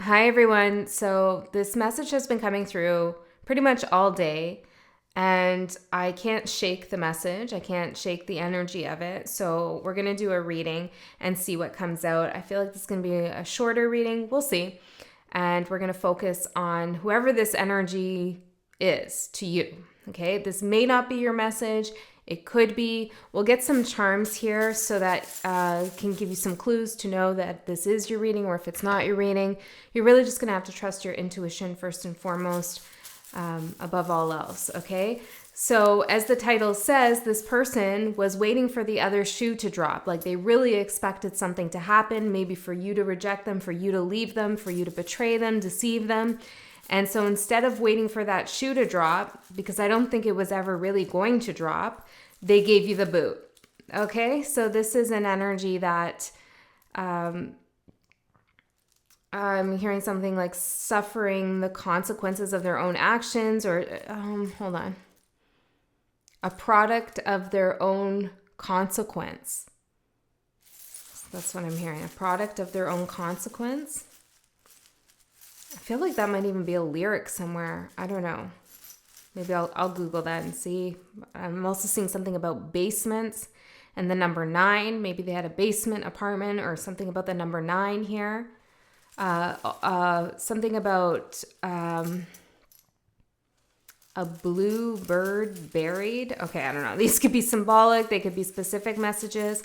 Hi, everyone. So, this message has been coming through pretty much all day, and I can't shake the message. I can't shake the energy of it. So, we're going to do a reading and see what comes out. I feel like this is going to be a shorter reading. We'll see. And we're going to focus on whoever this energy is to you. Okay. This may not be your message. It could be. We'll get some charms here so that can give you some clues to know that this is your reading, or if it's not your reading, you're really just going to have to trust your intuition first and foremost, above all else. Okay. So as the title says, this person was waiting for the other shoe to drop. Like they really expected something to happen, maybe for you to reject them, for you to leave them, for you to betray them, deceive them. And so instead of waiting for that shoe to drop, because I don't think it was ever really going to drop, they gave you the boot. Okay, so this is an energy that I'm hearing something like suffering the consequences of their own actions, or hold on. A product of their own consequence. That's what I'm hearing. A product of their own consequence. I feel like that might even be a lyric somewhere. I don't know. Maybe I'll Google that and see. I'm also seeing something about basements and the number 9. Maybe they had a basement apartment or something about the number 9 here. Something about a blue bird buried. Okay, I don't know. These could be symbolic. They could be specific messages.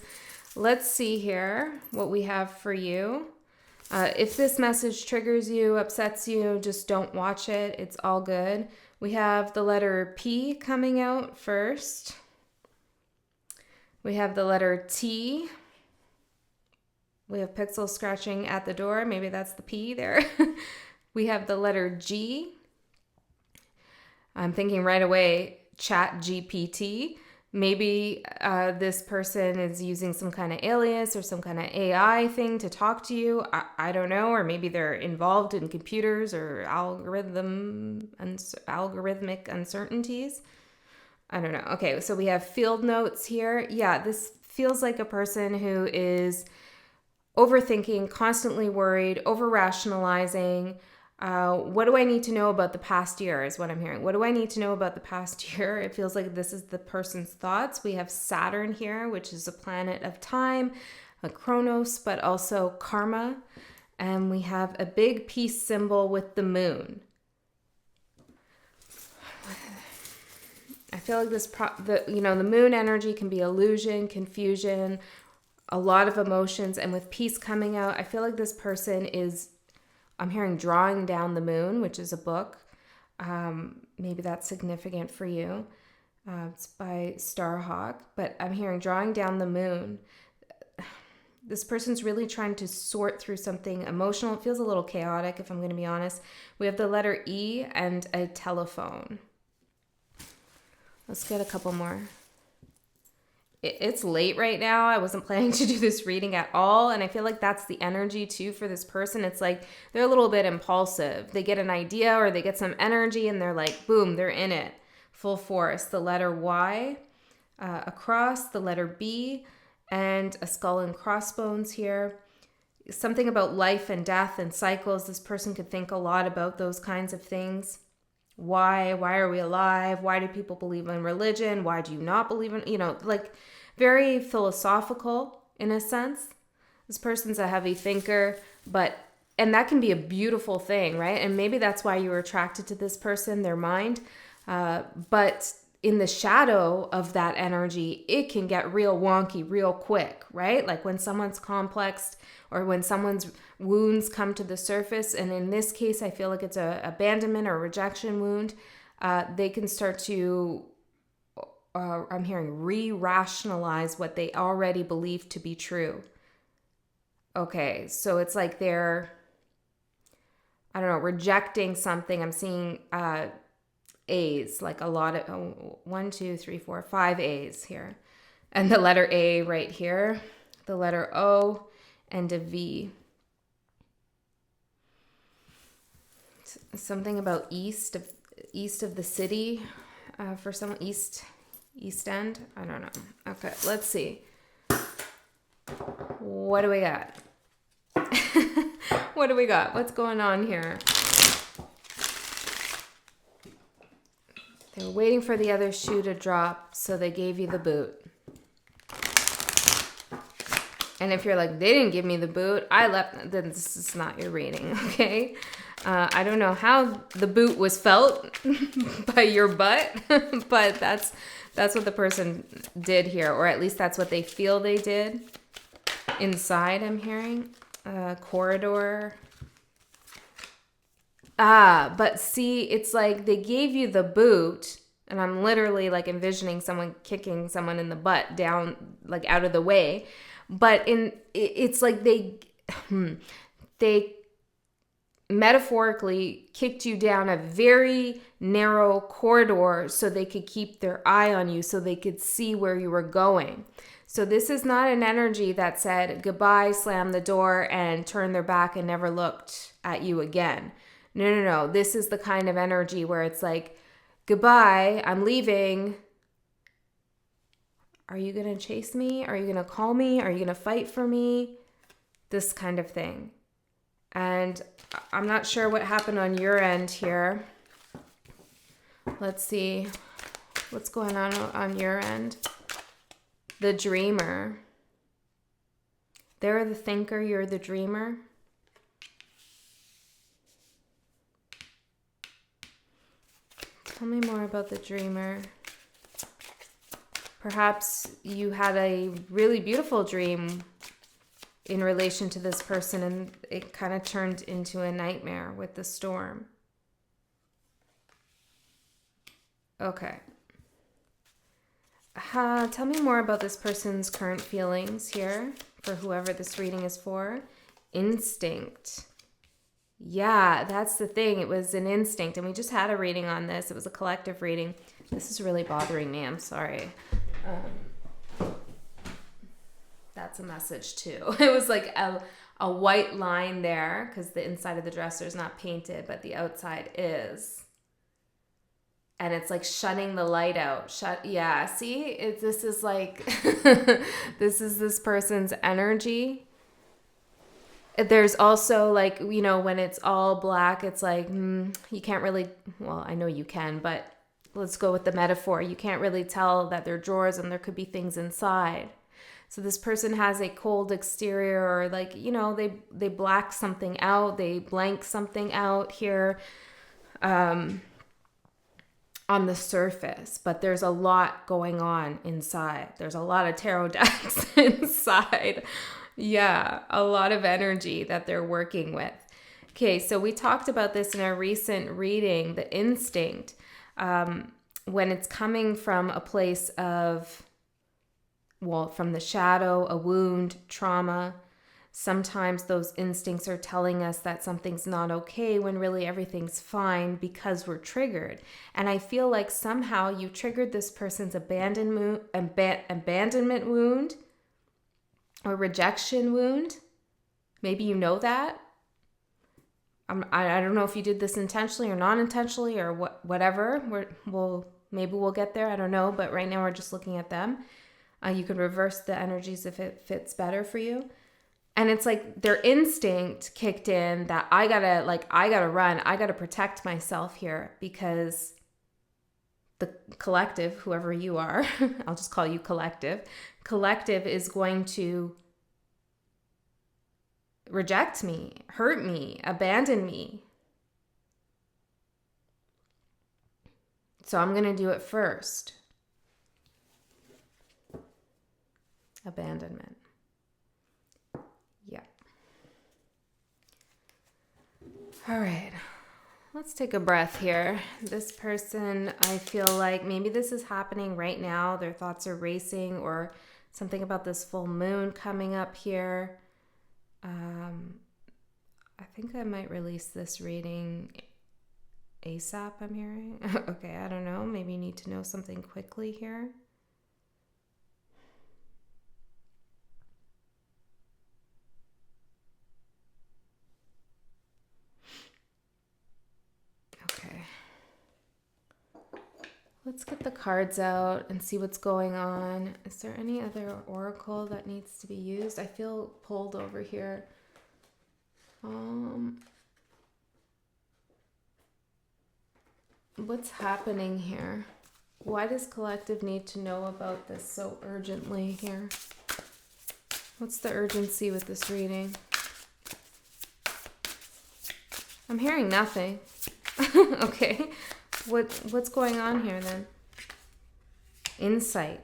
Let's see here what we have for you. If this message triggers you, upsets you, just don't watch it. It's all good. We have the letter P coming out first. We have the letter T. We have pixels scratching at the door. Maybe that's the P there. We have the letter G. I'm thinking right away, Chat GPT. Maybe this person is using some kind of alias or some kind of AI thing to talk to you. I don't know. Or maybe they're involved in computers or algorithmic uncertainties. I don't know. Okay, so we have field notes here. Yeah, this feels like a person who is overthinking, constantly worried, over-rationalizing. What do I need to know about the past year is what I'm hearing. What do I need to know about the past year? It feels like this is the person's thoughts. We have Saturn here, which is a planet of time, a Chronos, but also karma. And we have a big peace symbol with the moon. I feel like the moon energy can be illusion, confusion, a lot of emotions. And with peace coming out, I feel like this person is, I'm hearing Drawing Down the Moon, which is a book. Maybe that's significant for you. It's by Starhawk, but I'm hearing Drawing Down the Moon. This person's really trying to sort through something emotional. It feels a little chaotic, if I'm going to be honest. We have the letter E and a telephone. Let's get a couple more. It's late right now. I wasn't planning to do this reading at all. And I feel like that's the energy too for this person. It's like they're a little bit impulsive. They get an idea or they get some energy and they're like, boom, they're in it. Full force. The letter Y, a cross, the letter B, and a skull and crossbones here. Something about life and death and cycles. This person could think a lot about those kinds of things. Why are we alive? Why do people believe in religion? Why do you not believe in, like very philosophical in a sense. This person's a heavy thinker, and that can be a beautiful thing, right? And maybe that's why you were attracted to this person, their mind. But in the shadow of that energy, it can get real wonky real quick, right? Like when someone's complex or when someone's wounds come to the surface. And in this case, I feel like it's a abandonment or rejection wound. They can start to, I'm hearing, re-rationalize what they already believe to be true. Okay, so it's like they're, I don't know, rejecting something. I'm seeing A's, like a lot of, 1, 2, 3, 4, 5 A's here. And the letter A right here, the letter O, and a V. Something about east of the city, for some east end. I don't know. Okay, let's see. What do we got? What do we got? What's going on here? They were waiting for the other shoe to drop, so they gave you the boot. And if you're like, they didn't give me the boot, I left, then this is not your reading, okay? I don't know how the boot was felt by your butt, but that's what the person did here, or at least that's what they feel they did. Inside, I'm hearing corridor. But see, it's like they gave you the boot, and I'm literally like envisioning someone kicking someone in the butt down, like out of the way. But it's like they metaphorically kicked you down a very narrow corridor so they could keep their eye on you, so they could see where you were going. So this is not an energy that said goodbye, slammed the door, and turned their back and never looked at you again. No. This is the kind of energy where it's like, goodbye, I'm leaving. Are you going to chase me? Are you going to call me? Are you going to fight for me? This kind of thing. And I'm not sure what happened on your end here. Let's see what's going on your end. The dreamer. They're the thinker, you're the dreamer. Tell me more about the dreamer. Perhaps you had a really beautiful dream in relation to this person, and it kind of turned into a nightmare with the storm. Okay. Tell me more about this person's current feelings here, for whoever this reading is for. Instinct. Yeah, that's the thing. It was an instinct, and we just had a reading on this. It was a collective reading. This is really bothering me. I'm sorry. That's a message too. It was like a white line there because the inside of the dresser is not painted, but the outside is. And it's like shutting the light out. Yeah, see? This is like, this is this person's energy. There's also like, you know, when it's all black, it's like, you can't really, well, I know you can, but let's go with the metaphor. You can't really tell that they're drawers and there could be things inside. So this person has a cold exterior, or like, you know, they black something out, they blank something out here on the surface, but there's a lot going on inside. There's a lot of tarot decks inside. Yeah, a lot of energy that they're working with. Okay, so we talked about this in our recent reading, the instinct. When it's coming from a place of, well, from the shadow, a wound, trauma, sometimes those instincts are telling us that something's not okay when really everything's fine because we're triggered. And I feel like somehow you triggered this person's abandonment wound or rejection wound. Maybe you know that. I don't know if you did this intentionally or non-intentionally or whatever. Maybe we'll get there. I don't know. But right now we're just looking at them. You can reverse the energies if it fits better for you. And it's like their instinct kicked in that I gotta run. I gotta protect myself here because the collective, whoever you are, I'll just call you collective is going to reject me, hurt me, abandon me. So I'm going to do it first. Abandonment. Yeah. All right. Let's take a breath here. This person, I feel like maybe this is happening right now. Their thoughts are racing, or something about this full moon coming up here. I think I might release this reading ASAP, I'm hearing. Okay, I don't know. Maybe you need to know something quickly here. Okay. Let's get the cards out and see what's going on. Is there any other oracle that needs to be used? I feel pulled over here What's happening here? Why does collective need to know about this so urgently here? What's the urgency with this reading? I'm hearing nothing. Okay. What's going on here then? Insight.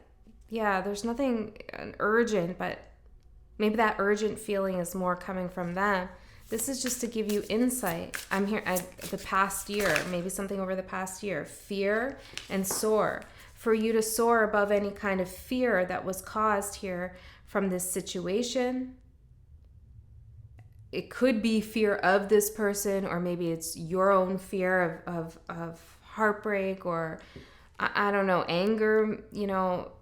Yeah, there's nothing urgent, but maybe that urgent feeling is more coming from them. This is just to give you insight. I'm here at the past year, maybe something over the past year. Fear and soar. For you to soar above any kind of fear that was caused here from this situation. It could be fear of this person, or maybe it's your own fear of heartbreak, or I don't know, anger. You know,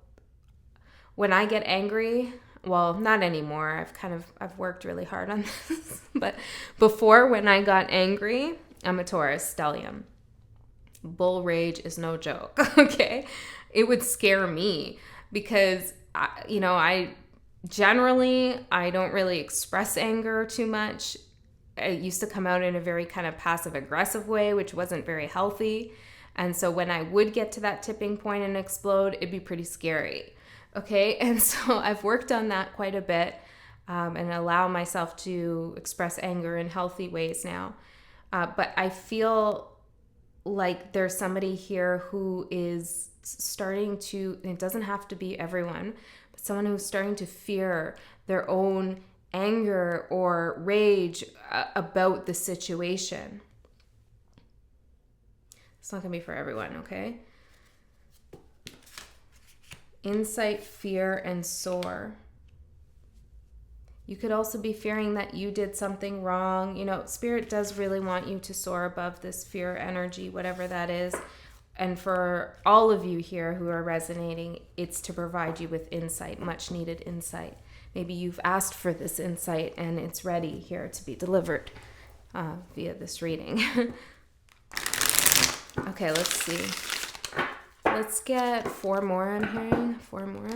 when I get angry, well, not anymore. I've worked really hard on this. But before, when I got angry, I'm a Taurus stellium. Bull rage is no joke, okay? It would scare me because, I don't really express anger too much. It used to come out in a very kind of passive-aggressive way, which wasn't very healthy. And so when I would get to that tipping point and explode, it'd be pretty scary. Okay, and so I've worked on that quite a bit and allow myself to express anger in healthy ways now. But I feel like there's somebody here who is starting to, it doesn't have to be everyone, but someone who's starting to fear their own anger or rage about the situation. It's not going to be for everyone, okay? Insight, fear, and soar. You could also be fearing that you did something wrong. You know, Spirit does really want you to soar above this fear energy, whatever that is. And for all of you here who are resonating, it's to provide you with insight, much needed insight. Maybe you've asked for this insight and it's ready here to be delivered via this reading. Okay, let's see. Let's get 4 more, I'm hearing. 4 more.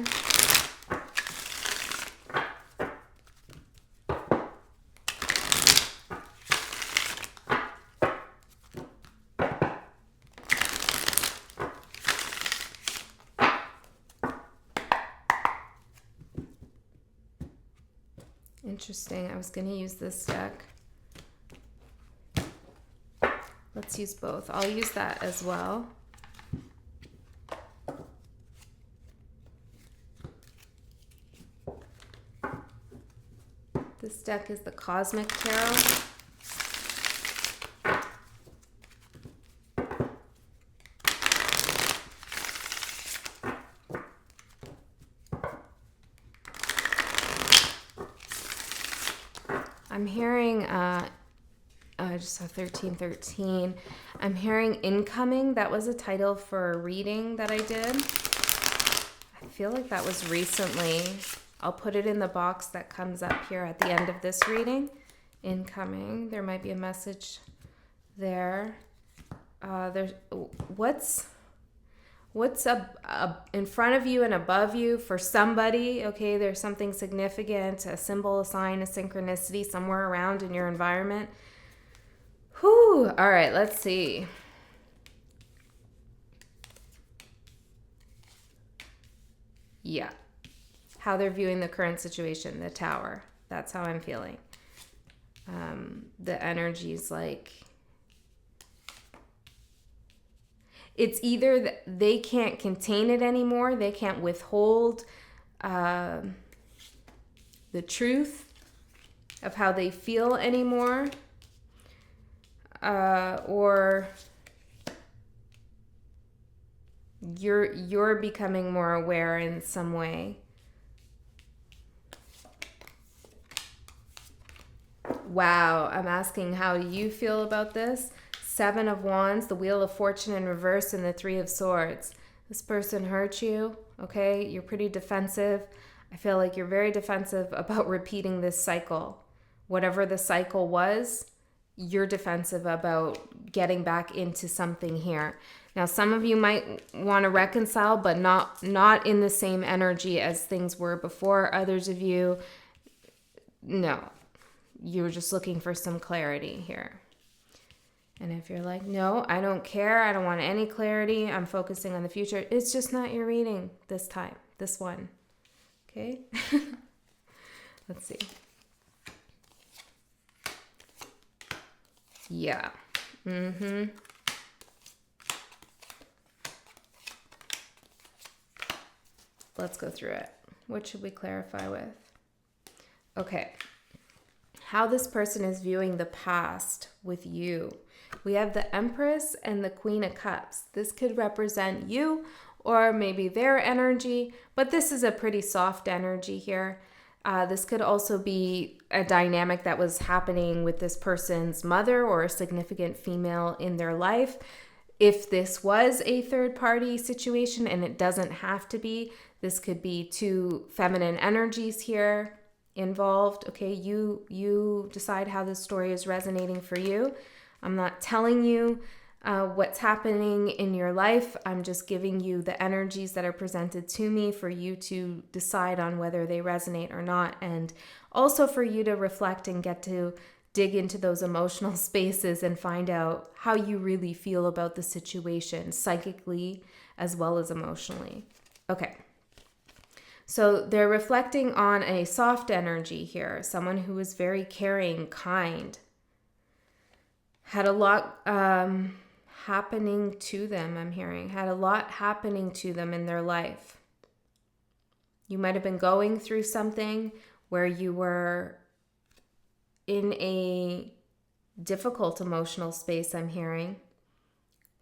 Interesting. I was going to use this deck. Let's use both. I'll use that as well. This deck is the Cosmic Tarot. I'm hearing, I just saw 1313. I'm hearing incoming. That was a title for a reading that I did. I feel like that was recently. I'll put it in the box that comes up here at the end of this reading. Incoming. There might be a message there. There's what's up in front of you and above you for somebody. Okay, there's something significant, a symbol, a sign, a synchronicity somewhere around in your environment. Whew. All right, let's see. Yeah. How they're viewing the current situation, the Tower. That's how I'm feeling. The energy's like, it's either that they can't contain it anymore, they can't withhold the truth of how they feel anymore, or you're becoming more aware in some way. Wow, I'm asking, how do you feel about this? 7 of Wands, the Wheel of Fortune in reverse, and the 3 of Swords. This person hurt you, okay? You're pretty defensive. I feel like you're very defensive about repeating this cycle. Whatever the cycle was, you're defensive about getting back into something here. Now, some of you might want to reconcile, but not in the same energy as things were before. Others of you, no. you're just looking for some clarity here. And if you're like, no, I don't care, I don't want any clarity, I'm focusing on the future, it's just not your reading this time, this one. Okay? Let's see. Yeah. Let's go through it. What should we clarify with? Okay. How this person is viewing the past with you. We have the Empress and the Queen of Cups. This could represent you or maybe their energy, but this is a pretty soft energy here. This could also be a dynamic that was happening with this person's mother or a significant female in their life. If this was a third party situation, and it doesn't have to be, this could be two feminine energies here involved. Okay, you decide how this story is resonating for you. I'm not telling you what's happening in your life. I'm just giving you the energies that are presented to me for you to decide on whether they resonate or not, and also for you to reflect and get to dig into those emotional spaces and find out how you really feel about the situation, psychically as well as emotionally. Okay. So they're reflecting on a soft energy here, someone who is very caring, kind, had a lot happening to them, I'm hearing, had a lot happening to them in their life. You might have been going through something where you were in a difficult emotional space, I'm hearing.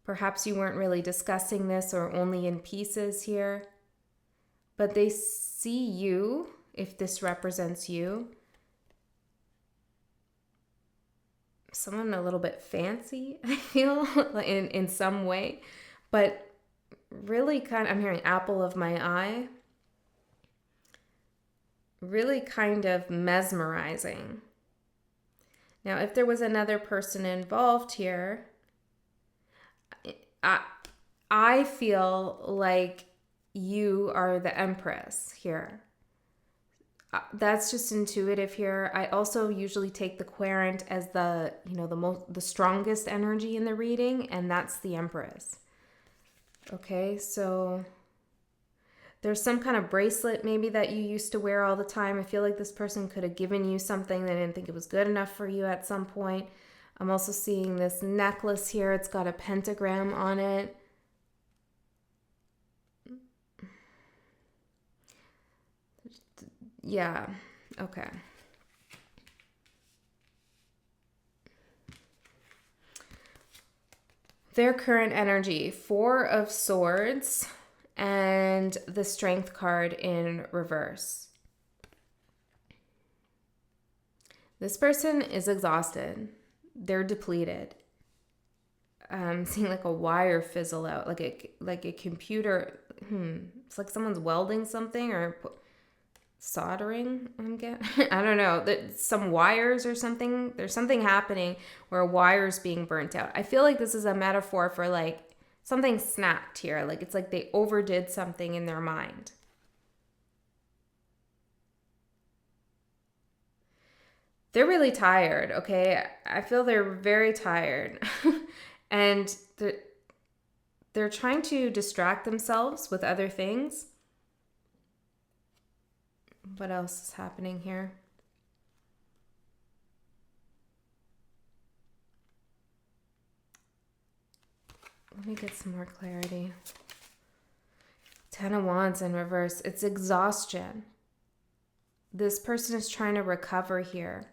Perhaps you weren't really discussing this or only in pieces here. But they see you, if this represents you, someone a little bit fancy, I feel, in some way. But really kind of, I'm hearing apple of my eye. Really kind of mesmerizing. Now, if there was another person involved here, I feel like you are the Empress here. That's just intuitive here. I also usually take the querent as the strongest energy in the reading, and that's the Empress. Okay, so there's some kind of bracelet maybe that you used to wear all the time. I feel like this person could have given you something. They didn't think it was good enough for you at some point. I'm also seeing this necklace here. It's got a pentagram on it. Yeah, okay. Their current energy, 4 of Swords and the Strength card in reverse. This person is exhausted. They're depleted. I'm seeing like a wire fizzle out, like a computer. It's like someone's welding something or soldering, I don't know, some wires or something. There's something happening where a wire's being burnt out. I feel like this is a metaphor for like something snapped here. Like it's like they overdid something in their mind. They're really tired, okay? I feel they're very tired. And they're trying to distract themselves with other things. What else is happening here? Let me get some more clarity. 10 of Wands in reverse. It's exhaustion. This person is trying to recover here.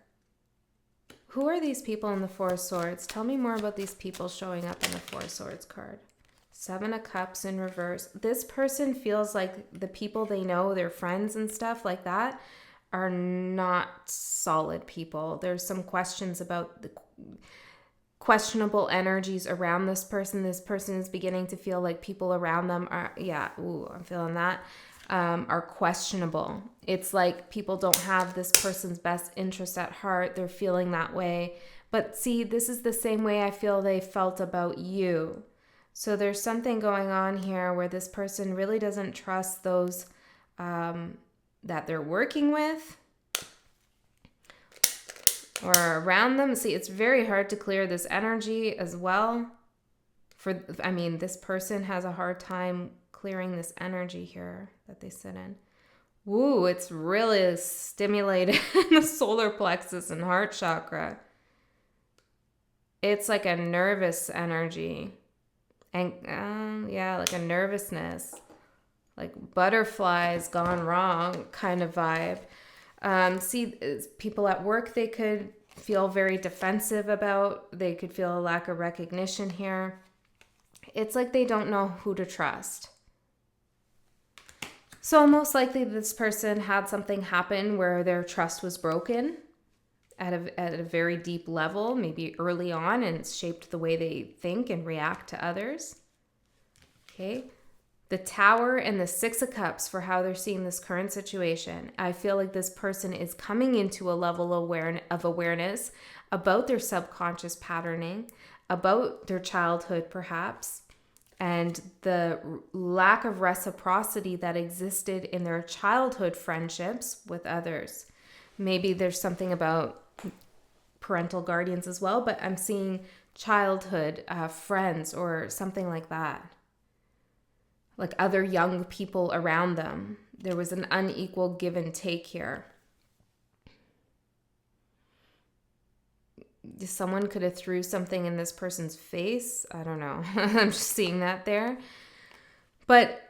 Who are these people in the 4 of Swords? Tell me more about these people showing up in the 4 of Swords card. 7 of Cups in reverse. This person feels like the people they know, their friends and stuff like that, are not solid people. There's some questions about the questionable energies around this person. This person is beginning to feel like people around them are, I'm feeling that, are questionable. It's like people don't have this person's best interest at heart. They're feeling that way. But see, this is the same way I feel they felt about you. So there's something going on here where this person really doesn't trust those that they're working with. or around them. See, it's very hard to clear this energy as well. This person has a hard time clearing this energy here that they sit in. Woo, it's really stimulated the solar plexus and heart chakra. It's like a nervous energy. And like a nervousness. Like butterflies gone wrong kind of vibe. People at work, they could feel very defensive about. They could feel a lack of recognition here. It's like they don't know who to trust. So most likely this person had something happen where their trust was broken at a very deep level, maybe early on, and it's shaped the way they think and react to others. Okay. The Tower and the Six of Cups for how they're seeing this current situation. I feel like this person is coming into a level of awareness about their subconscious patterning, about their childhood perhaps, and the lack of reciprocity that existed in their childhood friendships with others. Maybe there's something about parental guardians as well, but I'm seeing childhood friends or something like that. Like other young people around them. There was an unequal give and take here. Someone could have threw something in this person's face. I don't know. I'm just seeing that there. But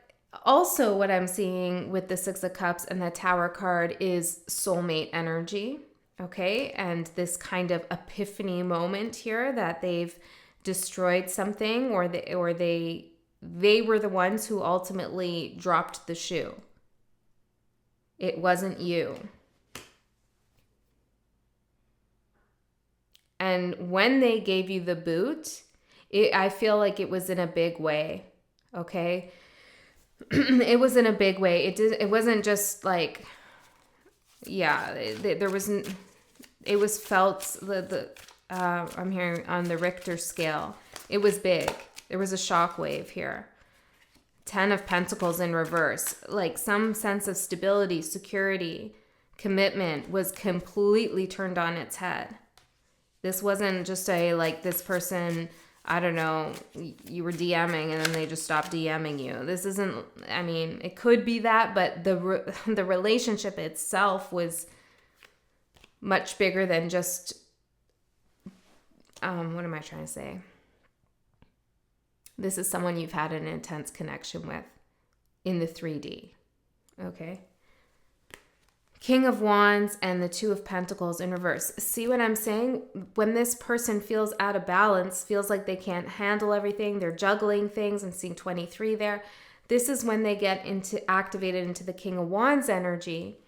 also what I'm seeing with the Six of Cups and the Tower card is soulmate energy. Okay. And this kind of epiphany moment here that they've destroyed something or they were the ones who ultimately dropped the shoe. It wasn't you. And when they gave you the boot, I feel like it was in a big way. Okay? It was in a big way. It wasn't just like, it was felt, I'm hearing on the Richter scale. It was big. There was a shock wave here. 10 of Pentacles in reverse. Like some sense of stability, security, commitment was completely turned on its head. This wasn't just this person, I don't know, you were DMing and then they just stopped DMing you. This isn't, it could be that, but the relationship itself was much bigger than just, what am I trying to say? This is someone you've had an intense connection with in the 3D. Okay. King of Wands and the Two of Pentacles in reverse. See what I'm saying? When this person feels out of balance, feels like they can't handle everything, they're juggling things. I'm seeing 23 there. This is when they get activated into the King of Wands energy,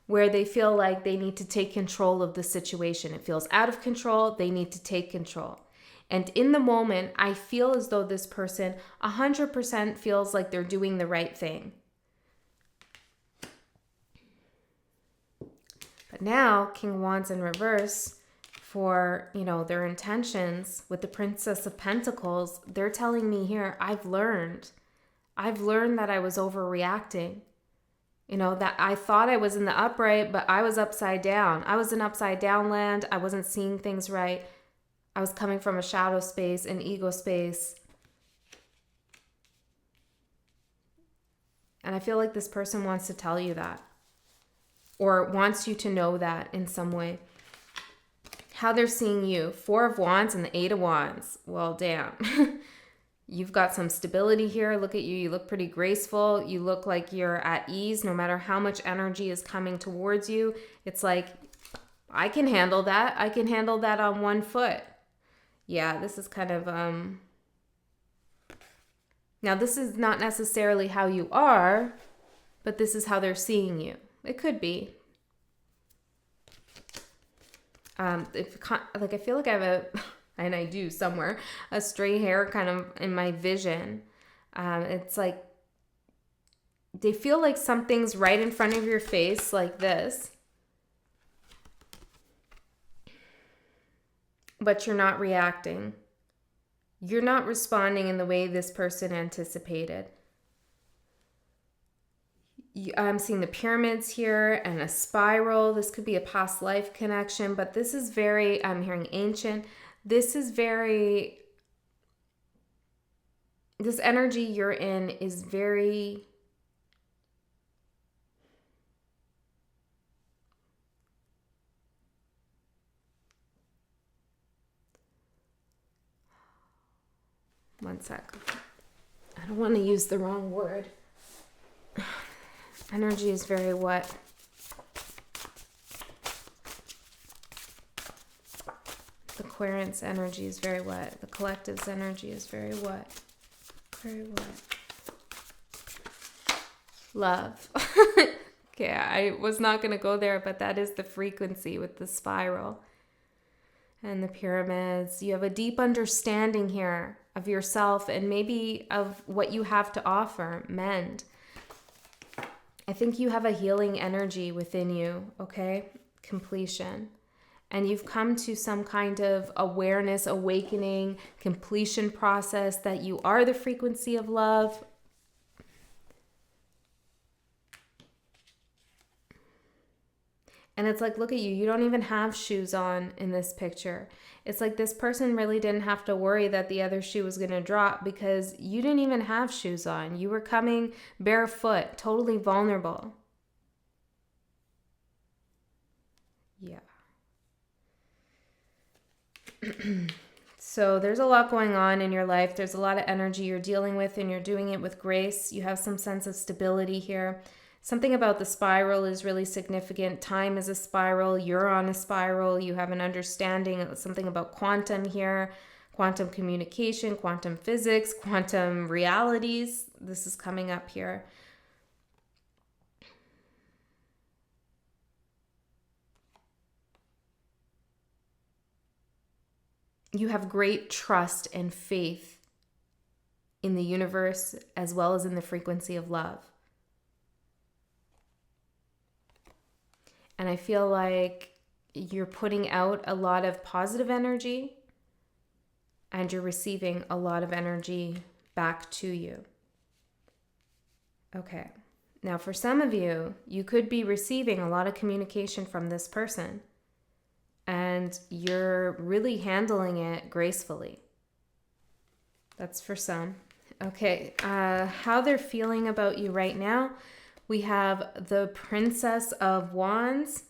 where they feel like they need to take control of the situation. It feels out of control. They need to take control. And in the moment, I feel as though this person 100% feels like they're doing the right thing. But now, King of Wands in reverse, for, their intentions with the Princess of Pentacles, they're telling me here, I've learned that I was overreacting. That I thought I was in the upright, but I was upside down. I was in upside down land. I wasn't seeing things right. I was coming from a shadow space, an ego space. And I feel like this person wants to tell you that, or wants you to know that in some way. How they're seeing you. 4 of Wands and the 8 of Wands. Well, damn. You've got some stability here. Look at you. You look pretty graceful. You look like you're at ease no matter how much energy is coming towards you. It's like, I can handle that. I can handle that on one foot. Yeah, this is kind of, now this is not necessarily how you are, but this is how they're seeing you. It could be. I feel like I have and I do somewhere, a stray hair kind of in my vision. It's like, they feel like something's right in front of your face like this, but you're not reacting. You're not responding in the way this person anticipated. I'm seeing the pyramids here and a spiral. This could be a past life connection, but this is very, I'm hearing ancient. This energy you're in is very, one sec. I don't want to use the wrong word. Energy is very what? The querent's energy is very what? The collective's energy is very what? Very what? Love. Okay, I was not going to go there, but that is the frequency with the spiral and the pyramids. You have a deep understanding here of yourself and maybe of what you have to offer, mend. I think you have a healing energy within you, okay? Completion. And you've come to some kind of awareness, awakening, completion process that you are the frequency of love. And it's like, look at you. You don't even have shoes on in this picture. It's like this person really didn't have to worry that the other shoe was going to drop because you didn't even have shoes on. You were coming barefoot, totally vulnerable. Yeah. So there's a lot going on in your life. There's a lot of energy you're dealing with and you're doing it with grace. You have some sense of stability here. Something about the spiral is really significant. Time is a spiral. You're on a spiral. You have an understanding of something about quantum here, quantum communication, quantum physics, quantum realities. This is coming up here. You have great trust and faith in the universe as well as in the frequency of love. And I feel like you're putting out a lot of positive energy and you're receiving a lot of energy back to you. Okay. Now, for some of you, you could be receiving a lot of communication from this person and you're really handling it gracefully. That's for some. Okay. How they're feeling about you right now. We have the Princess of Wands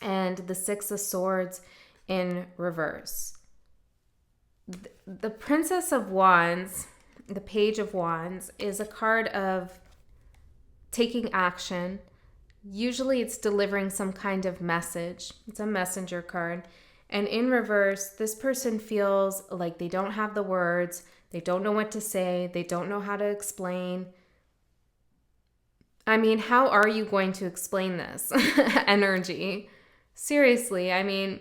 and the Six of Swords in reverse. The Princess of Wands, the Page of Wands, is a card of taking action. Usually it's delivering some kind of message. It's a messenger card. And in reverse, this person feels like they don't have the words. They don't know what to say. They don't know how to explain. I mean, how are you going to explain this energy? Seriously, I mean,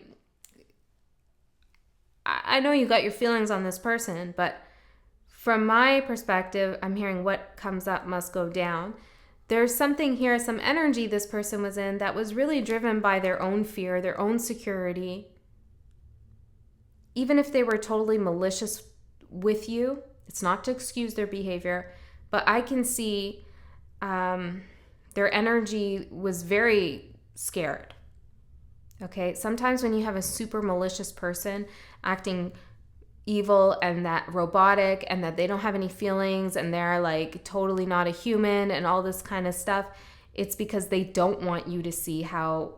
I know you got your feelings on this person, but from my perspective, I'm hearing what comes up must go down. There's something here, some energy this person was in that was really driven by their own fear, their own security. Even if they were totally malicious with you, it's not to excuse their behavior, but I can see their energy was very scared. Okay, sometimes when you have a super malicious person acting evil and that robotic and that they don't have any feelings and they're like totally not a human and all this kind of stuff, it's because they don't want you to see how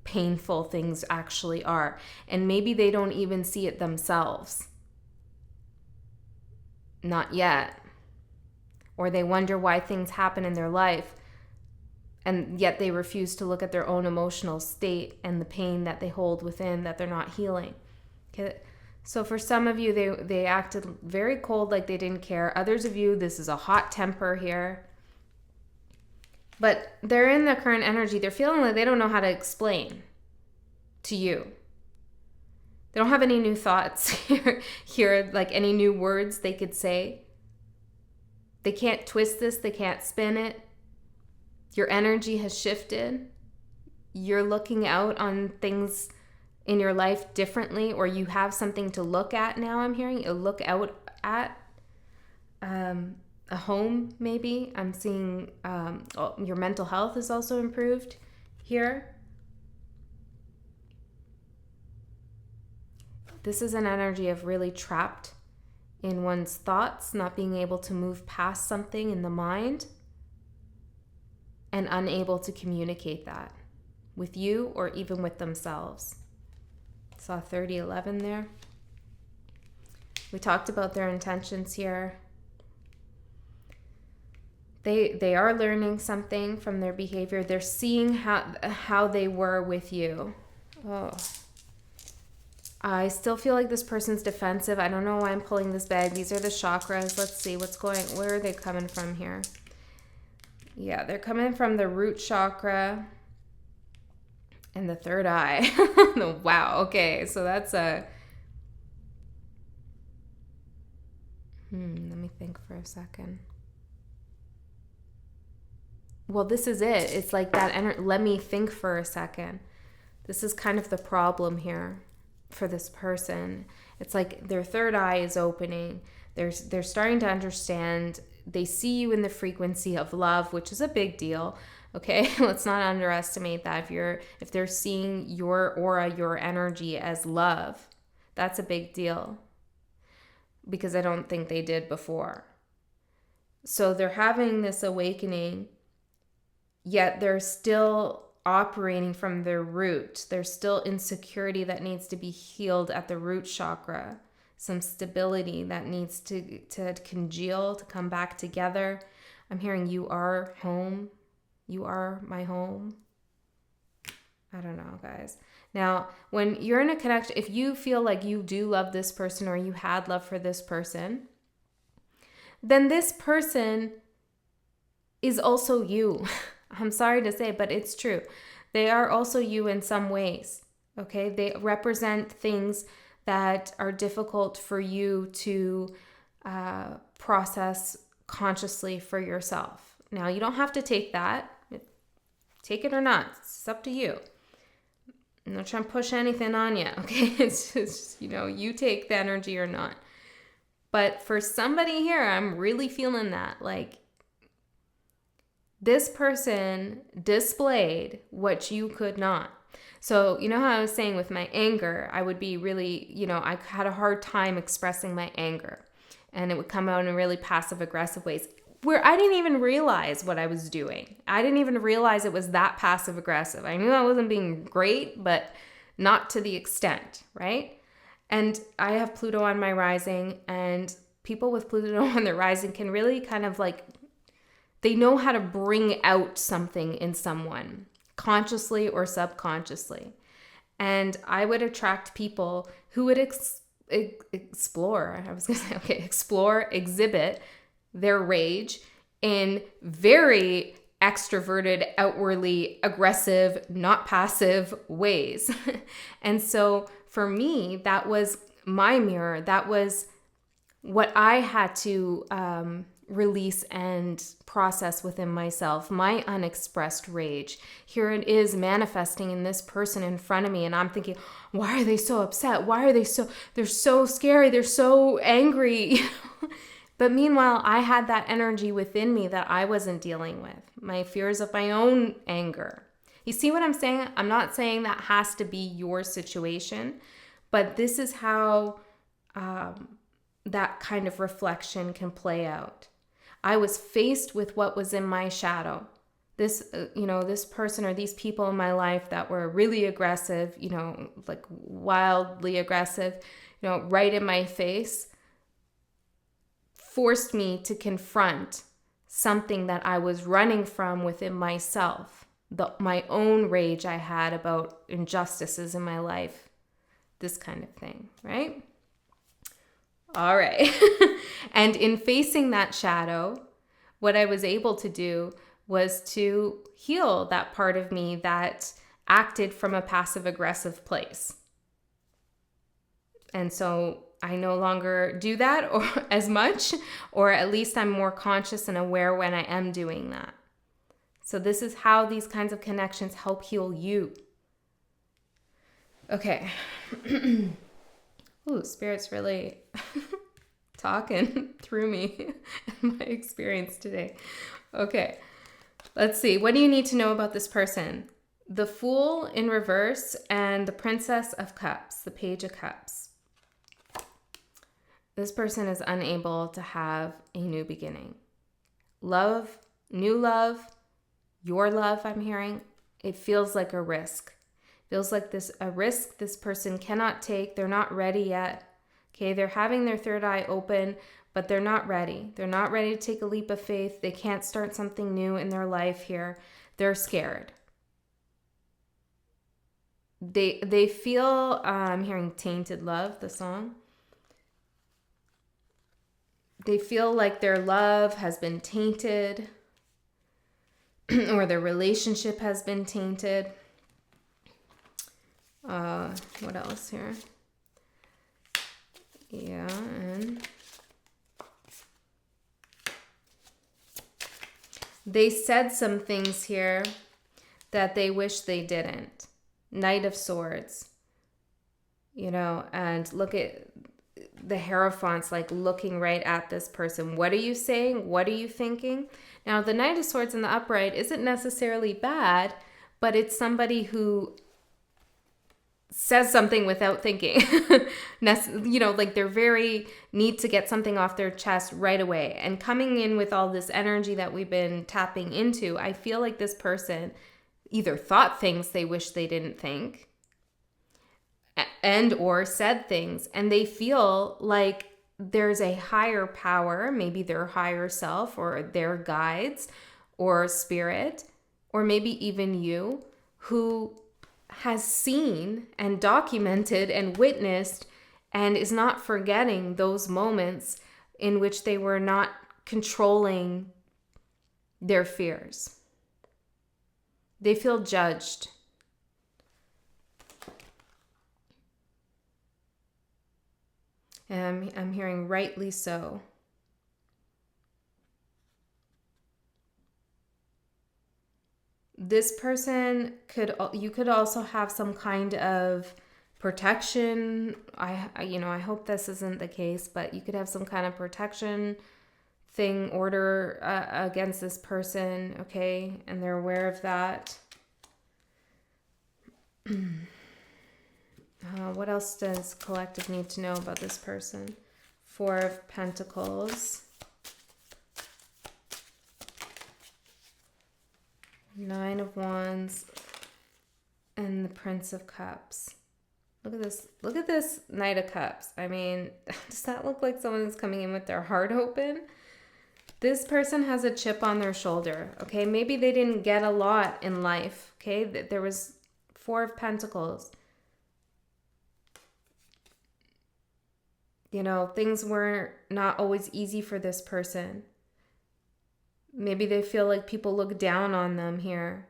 painful things actually are. And maybe they don't even see it themselves. Not yet. Or they wonder why things happen in their life and yet they refuse to look at their own emotional state and the pain that they hold within that they're not healing. Okay. So for some of you, they acted very cold, like they didn't care. Others of you, this is a hot temper here. But they're in the current energy. They're feeling like they don't know how to explain to you. They don't have any new thoughts here, like any new words they could say. They can't twist this. They can't spin it. Your energy has shifted. You're looking out on things in your life differently, or you have something to look at now. I'm hearing you look out at. a home, maybe. I'm seeing your mental health is also improved here. This is an energy of really trapped in one's thoughts, not being able to move past something in the mind, and unable to communicate that with you or even with themselves. Saw 3011 there. We talked about their intentions here. They are learning something from their behavior. They're seeing how they were with you. Oh. I still feel like this person's defensive. I don't know why I'm pulling this bag. These are the chakras. Let's see where are they coming from here? Yeah, they're coming from the root chakra and the third eye. Wow. Okay. So that's a, let me think for a second. Well, this is it. It's like that. Let me think for a second. This is kind of the problem here for this person. It's like their third eye is opening. They're starting to understand. They see you in the frequency of love, which is a big deal. Okay, let's not underestimate that. If they're seeing your aura, your energy as love, that's a big deal, because I don't think they did before. So they're having this awakening, yet they're still operating from their root. There's still insecurity that needs to be healed at the root chakra. Some stability that needs to congeal, to come back together. I'm hearing you are home. You are my home. I don't know, guys. Now, when you're in a connection, if you feel like you do love this person or you had love for this person, then this person is also you. I'm sorry to say, but it's true. They are also you in some ways, okay? They represent things that are difficult for you to process consciously for yourself. Now, you don't have to take that. Take it or not. It's up to you. I'm not trying to push anything on you, okay? It's just, you take the energy or not. But for somebody here, I'm really feeling that. Like, this person displayed what you could not. So, you know how I was saying with my anger, I would be really, I had a hard time expressing my anger. And it would come out in really passive-aggressive ways, where I didn't even realize what I was doing. I didn't even realize it was that passive-aggressive. I knew I wasn't being great, but not to the extent, right? And I have Pluto on my rising, and people with Pluto on their rising can really kind of like, they know how to bring out something in someone, consciously or subconsciously. And I would attract people who would explore, exhibit their rage in very extroverted, outwardly aggressive, not passive ways. And so for me, that was my mirror. That was what I had to release and process within myself, my unexpressed rage. Here it is manifesting in this person in front of me, and I'm thinking, why are they so upset? They're so scary, they're so angry. But meanwhile, I had that energy within me that I wasn't dealing with, my fears of my own anger. You see what I'm saying? I'm not saying that has to be your situation, but this is how that kind of reflection can play out. I was faced with what was in my shadow. This person or these people in my life that were really aggressive, like wildly aggressive, right in my face, forced me to confront something that I was running from within myself, my own rage I had about injustices in my life, this kind of thing, right? All right. And in facing that shadow, what I was able to do was to heal that part of me that acted from a passive-aggressive place. And so I no longer do that or as much, or at least I'm more conscious and aware when I am doing that. So this is how these kinds of connections help heal you. Okay. Ooh, Spirit's really talking through me and my experience today. Okay, let's see. What do you need to know about this person? The Fool in reverse and the Princess of Cups, the Page of Cups. This person is unable to have a new beginning. Love, new love, your love, I'm hearing, it feels like a risk. Feels like a risk this person cannot take. They're not ready yet. Okay, they're having their third eye open, but they're not ready. They're not ready to take a leap of faith. They can't start something new in their life here. They're scared. They feel, I'm hearing Tainted Love, the song. They feel like their love has been tainted or their relationship has been tainted. What else here? Yeah, and they said some things here that they wish they didn't. Knight of Swords, and look at the Hierophant's like looking right at this person. What are you saying? What are you thinking? Now, the Knight of Swords in the upright isn't necessarily bad, but it's somebody who says something without thinking. Like they're very need to get something off their chest right away. And coming in with all this energy that we've been tapping into, I feel like this person either thought things they wish they didn't think and or said things, and they feel like there's a higher power, maybe their higher self or their guides or spirit, or maybe even you, who has seen and documented and witnessed and is not forgetting those moments in which they were not controlling their fears. They feel judged. And I'm hearing rightly so. This person you could also have some kind of protection. I hope this isn't the case, but you could have some kind of protection order against this person, okay? And they're aware of that. What else does collective need to know about this person? Four of Pentacles. Nine of Wands. And the Prince of Cups. Look at this. Look at this Knight of Cups. I mean, does that look like someone is coming in with their heart open? This person has a chip on their shoulder, okay? Maybe they didn't get a lot in life, okay? There was Four of Pentacles. Things were not always easy for this person. Maybe they feel like people look down on them here.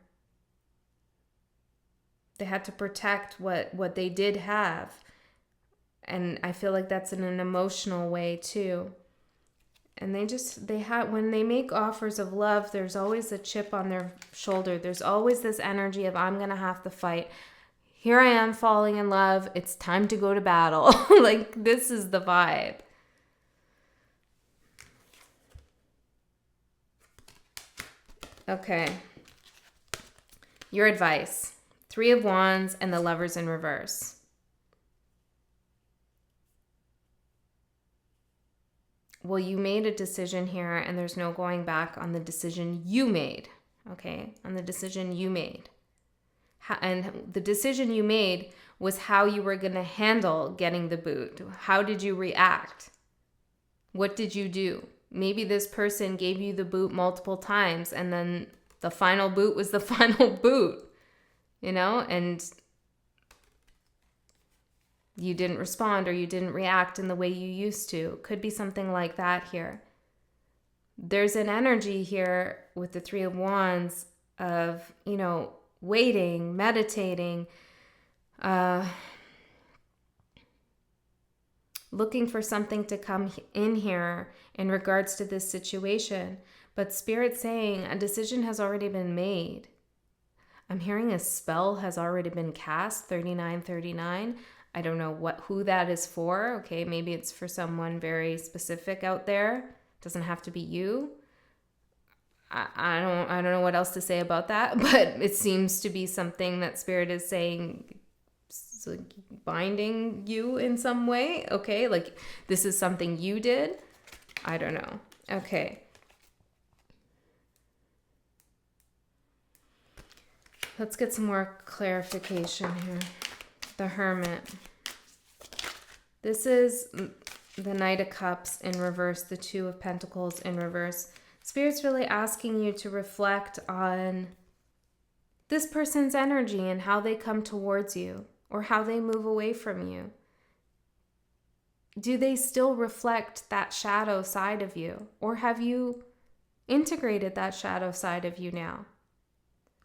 They had to protect what they did have. And I feel like that's in an emotional way too. And when they make offers of love, there's always a chip on their shoulder. There's always this energy of, I'm going to have to fight. Here I am falling in love. It's time to go to battle. Like, this is the vibe. Okay. Your advice. Three of Wands and the Lovers in reverse. Well, you made a decision here, and there's no going back on the decision you made, okay? On the decision you made. And the decision you made was how you were going to handle getting the boot. How did you react? What did you do? Maybe this person gave you the boot multiple times, and then the final boot was the final boot, and you didn't respond or you didn't react in the way you used to. Could be something like that here. There's an energy here with the Three of Wands of, waiting, meditating, looking for something to come in here in regards to this situation. But Spirit saying a decision has already been made. I'm hearing a spell has already been cast, 3939. I don't know who that is for. Okay, maybe it's for someone very specific out there. It doesn't have to be you. I don't know what else to say about that, but it seems to be something that Spirit is saying, like binding you in some way. Okay, like this is something you did. I don't know. Okay. Let's get some more clarification here. The Hermit. This is the Knight of Cups in reverse, the Two of Pentacles in reverse. Spirit's really asking you to reflect on this person's energy and how they come towards you or how they move away from you. Do they still reflect that shadow side of you, or have you integrated that shadow side of you now?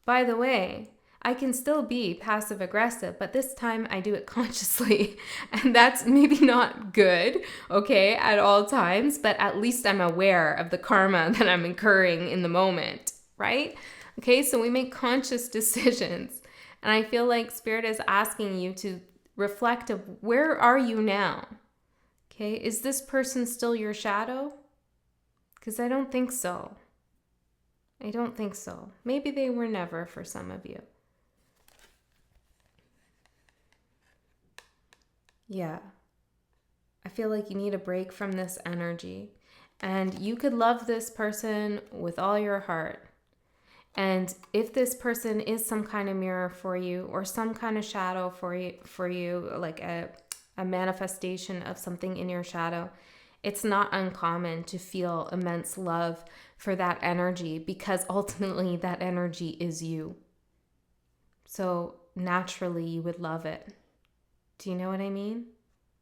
By the way, I can still be passive aggressive, but this time I do it consciously. And that's maybe not good, okay, at all times, but at least I'm aware of the karma that I'm incurring in the moment, right? Okay, so we make conscious decisions. And I feel like Spirit is asking you to reflect of where are you now? Okay, is this person still your shadow? Because I don't think so. I don't think so. Maybe they were never for some of you. Yeah. I feel like you need a break from this energy. And you could love this person with all your heart. And if this person is some kind of mirror for you or some kind of shadow for you, like a manifestation of something in your shadow, it's not uncommon to feel immense love for that energy because ultimately that energy is you. So naturally you would love it. Do you know what I mean?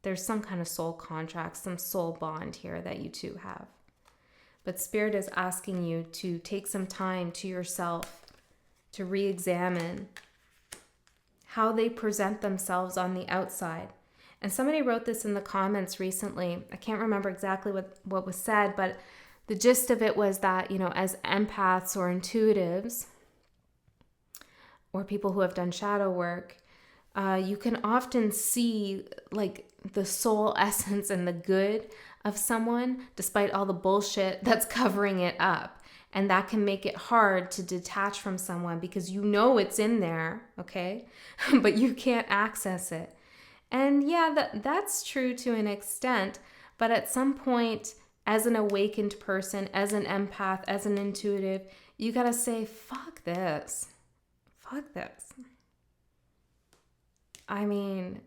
There's some kind of soul contract, some soul bond here that you two have. But Spirit is asking you to take some time to yourself to re-examine how they present themselves on the outside. And somebody wrote this in the comments recently. I can't remember exactly what was said, but the gist of it was that, you know, as empaths or intuitives or people who have done shadow work, you can often see like the soul essence and the good of someone despite all the bullshit that's covering it up. And that can make it hard to detach from someone because you know it's in there, okay? But you can't access it. And yeah, that's true to an extent, but at some point, as an awakened person, as an empath, as an intuitive, you gotta say, fuck this. Fuck this. I mean,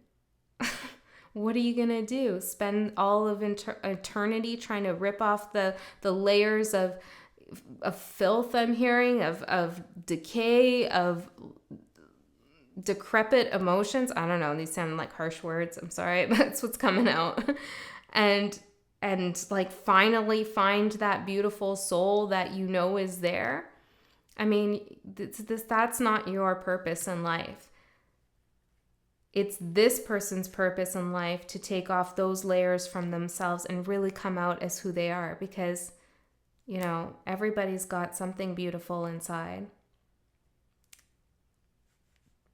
what are you gonna do? Spend all of eternity trying to rip off the layers of filth I'm hearing, of decay, of decrepit emotions. I don't know, these sound like harsh words. I'm sorry, but that's what's coming out. And like finally find that beautiful soul that you know is there. I mean, that's not your purpose in life. It's this person's purpose in life to take off those layers from themselves and really come out as who they are, because, you know, everybody's got something beautiful inside.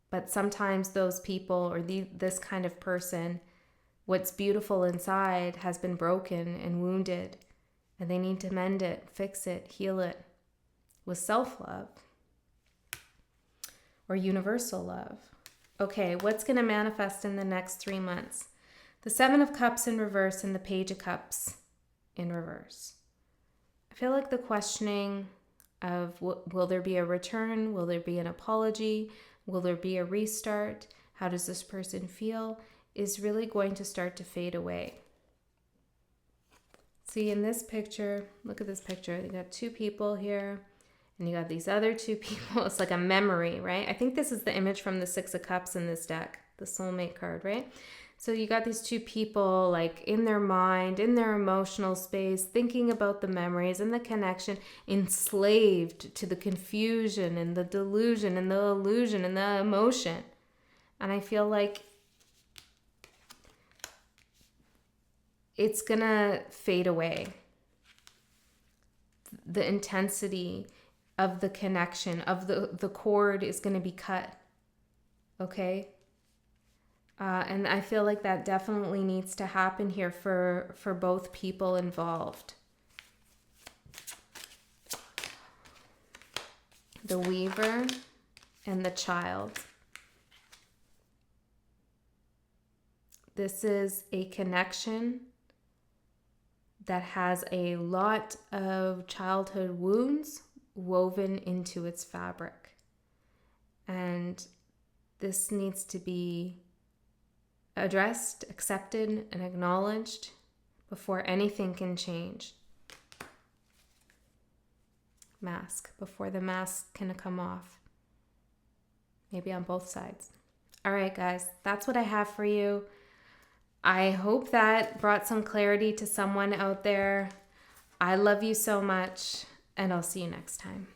But sometimes those people or this kind of person, what's beautiful inside has been broken and wounded, and they need to mend it, fix it, heal it with self-love or universal love. Okay, what's going to manifest in the next 3 months? The Seven of Cups in reverse and the Page of Cups in reverse. I feel like the questioning of will there be a return? Will there be an apology? Will there be a restart? How does this person feel? Is really going to start to fade away. See, in this picture, look at this picture. You got two people here, and you got these other two people. It's like a memory, right? I think this is the image from the Six of Cups in this deck, the Soulmate card, right? So you got these two people like in their mind, in their emotional space, thinking about the memories and the connection, enslaved to the confusion and the delusion and the illusion and the emotion. And I feel like it's gonna fade away. The intensity of the connection, of the cord is gonna be cut, okay? And I feel like that definitely needs to happen here for both people involved. The Weaver and the Child. This is a connection that has a lot of childhood wounds woven into its fabric. And this needs to be addressed, accepted, and acknowledged before anything can change. Mask, before the mask can come off. Maybe on both sides. All right, guys, that's what I have for you. I hope that brought some clarity to someone out there. I love you so much, and I'll see you next time.